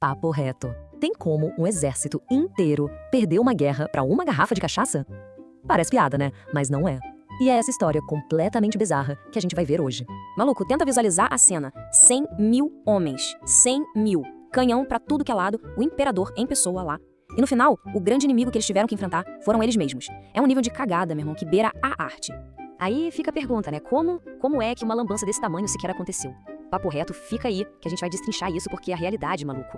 Papo reto. Tem como um exército inteiro perder uma guerra pra uma garrafa de cachaça? Parece piada, né? Mas não é. E é essa história completamente bizarra que a gente vai ver hoje. Maluco, tenta visualizar a cena. 100 mil homens. 100 mil. Canhão pra tudo que é lado, o imperador em pessoa lá. E no final, o grande inimigo que eles tiveram que enfrentar foram eles mesmos. É um nível de cagada, meu irmão, que beira a arte. Aí fica a pergunta, né? Como é que uma lambança desse tamanho sequer aconteceu? Papo reto, fica aí, que a gente vai destrinchar isso porque é a realidade, maluco.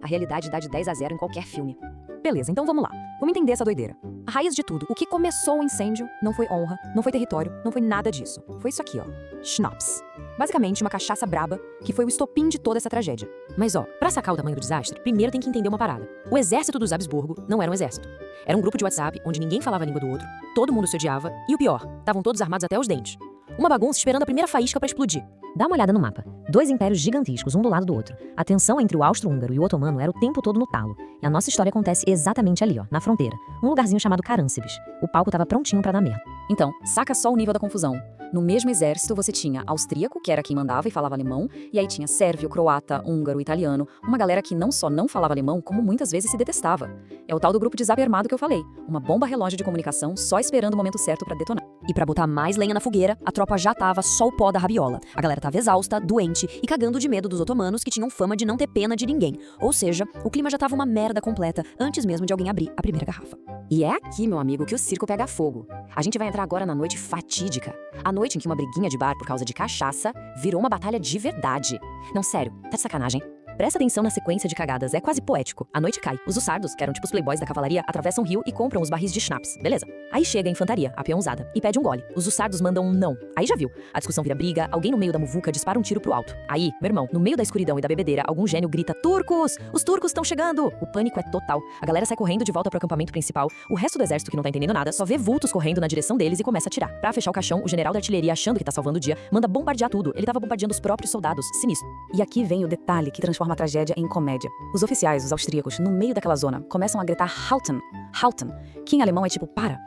A realidade dá de 10-0 em qualquer filme. Beleza, então vamos lá. Vamos entender essa doideira. A raiz de tudo, o que começou o incêndio, não foi honra, não foi território, não foi nada disso. Foi isso aqui, ó. Schnapps. Basicamente, uma cachaça braba, que foi o estopim de toda essa tragédia. Mas ó, pra sacar o tamanho do desastre, primeiro tem que entender uma parada. O exército dos Habsburgo não era um exército. Era um grupo de WhatsApp onde ninguém falava a língua do outro, todo mundo se odiava, e o pior, estavam todos armados até os dentes. Uma bagunça esperando a primeira faísca pra explodir. Dá uma olhada no mapa. 2 impérios gigantescos, um do lado do outro. A tensão entre o austro-húngaro e o otomano era o tempo todo no talo. E a nossa história acontece exatamente ali, ó, na fronteira. Um lugarzinho chamado Caránsebes. O palco tava prontinho pra dar merda. Então, saca só o nível da confusão. No mesmo exército você tinha austríaco, que era quem mandava e falava alemão, e aí tinha sérvio, croata, húngaro, italiano, uma galera que não só não falava alemão, como muitas vezes se detestava. É o tal do grupo de zap armado que eu falei, uma bomba relógio de comunicação só esperando o momento certo pra detonar. E pra botar mais lenha na fogueira, a tropa já tava só o pó da rabiola. A galera tava exausta, doente e cagando de medo dos otomanos que tinham fama de não ter pena de ninguém. Ou seja, o clima já tava uma merda completa antes mesmo de alguém abrir a primeira garrafa. E é aqui, meu amigo, que o circo pega fogo. A gente vai entrar agora na noite fatídica. A noite em que uma briguinha de bar por causa de cachaça virou uma batalha de verdade. Não, sério, tá de sacanagem? Presta atenção na sequência de cagadas, é quase poético. A noite cai, os hussardos, que eram tipo os playboys da cavalaria, atravessam o rio e compram os barris de schnapps, beleza? Aí chega a infantaria, a peão usada, e pede um gole. Os hussardos mandam um não. Aí já viu, a discussão vira briga, alguém no meio da muvuca dispara um tiro pro alto. Aí, meu irmão, no meio da escuridão e da bebedeira, algum gênio grita: "Turcos! Os turcos estão chegando!" O pânico é total. A galera sai correndo de volta pro acampamento principal. O resto do exército, que não tá entendendo nada, só vê vultos correndo na direção deles e começa a atirar. Pra fechar o caixão, o general da artilharia, achando que tá salvando o dia, manda bombardear tudo. Ele tava bombardeando os próprios soldados. Sinistro. E aqui vem o detalhe que transforma a tragédia em comédia. Os oficiais, os austríacos, no meio daquela zona, começam a gritar Halten, Halten, que em alemão é tipo para.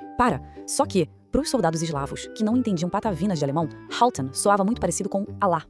Só que, pros soldados eslavos, que não entendiam patavinas de alemão, Halten soava muito parecido com Alá.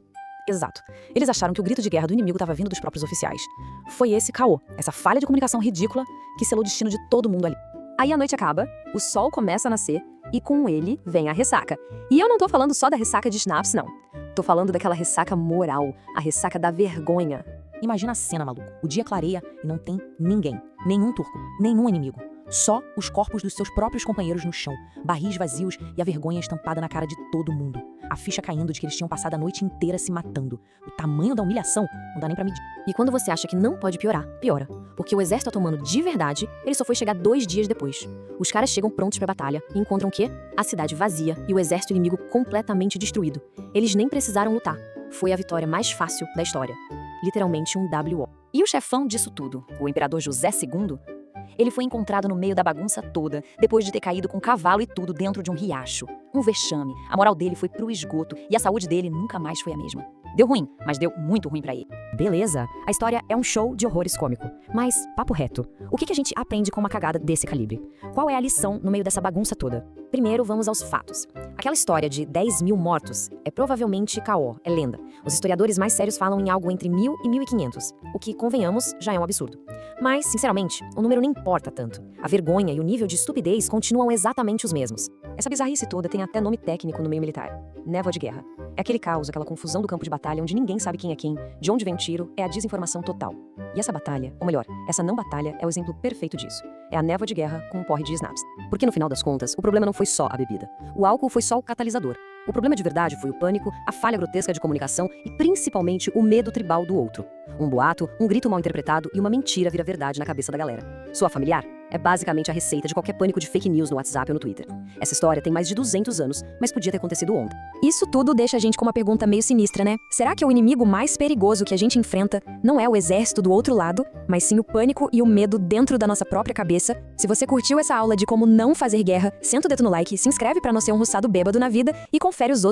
Exato. Eles acharam que o grito de guerra do inimigo estava vindo dos próprios oficiais. Foi esse caô, essa falha de comunicação ridícula, que selou o destino de todo mundo ali. Aí a noite acaba, o sol começa a nascer e com ele vem a ressaca. E eu não tô falando só da ressaca de schnapps, não. Tô falando daquela ressaca moral, a ressaca da vergonha. Imagina a cena, maluco. O dia clareia e não tem ninguém. Nenhum turco, nenhum inimigo. Só os corpos dos seus próprios companheiros no chão, barris vazios e a vergonha estampada na cara de todo mundo. A ficha caindo de que eles tinham passado a noite inteira se matando. O tamanho da humilhação não dá nem pra medir. E quando você acha que não pode piorar, piora. Porque o exército otomano de verdade, ele só foi chegar 2 dias depois. Os caras chegam prontos pra batalha e encontram o quê? A cidade vazia e o exército inimigo completamente destruído. Eles nem precisaram lutar. Foi a vitória mais fácil da história. Literalmente um WO. E o chefão disso tudo, o imperador José II, ele foi encontrado no meio da bagunça toda, depois de ter caído com cavalo e tudo dentro de um riacho. Um vexame, a moral dele foi pro esgoto e a saúde dele nunca mais foi a mesma. Deu ruim, mas deu muito ruim pra ele. Beleza, a história é um show de horrores cômico. Mas, papo reto, o que a gente aprende com uma cagada desse calibre? Qual é a lição no meio dessa bagunça toda? Primeiro, vamos aos fatos. Aquela história de 10 mil mortos é provavelmente caô, é lenda. Os historiadores mais sérios falam em algo entre 1.000 e 1.500, o que, convenhamos, já é um absurdo. Mas, sinceramente, o número nem importa tanto. A vergonha e o nível de estupidez continuam exatamente os mesmos. Essa bizarrice toda tem até nome técnico no meio militar. Névoa de guerra. É aquele caos, aquela confusão do campo de batalha onde ninguém sabe quem é quem, de onde vem o tiro, é a desinformação total. E essa batalha, ou melhor, essa não batalha é o exemplo perfeito disso. É a névoa de guerra com um porre de snaps. Porque no final das contas, o problema não foi só a bebida. O álcool foi só o catalisador. O problema de verdade foi o pânico, a falha grotesca de comunicação e principalmente o medo tribal do outro. Um boato, um grito mal interpretado e uma mentira vira verdade na cabeça da galera. Soa familiar? É basicamente a receita de qualquer pânico de fake news no WhatsApp ou no Twitter. Essa história tem mais de 200 anos, mas podia ter acontecido ontem. Isso tudo deixa a gente com uma pergunta meio sinistra, né? Será que o inimigo mais perigoso que a gente enfrenta não é o exército do outro lado, mas sim o pânico e o medo dentro da nossa própria cabeça? Se você curtiu essa aula de como não fazer guerra, senta o dedo no like, se inscreve pra não ser um russado bêbado na vida e confere os outros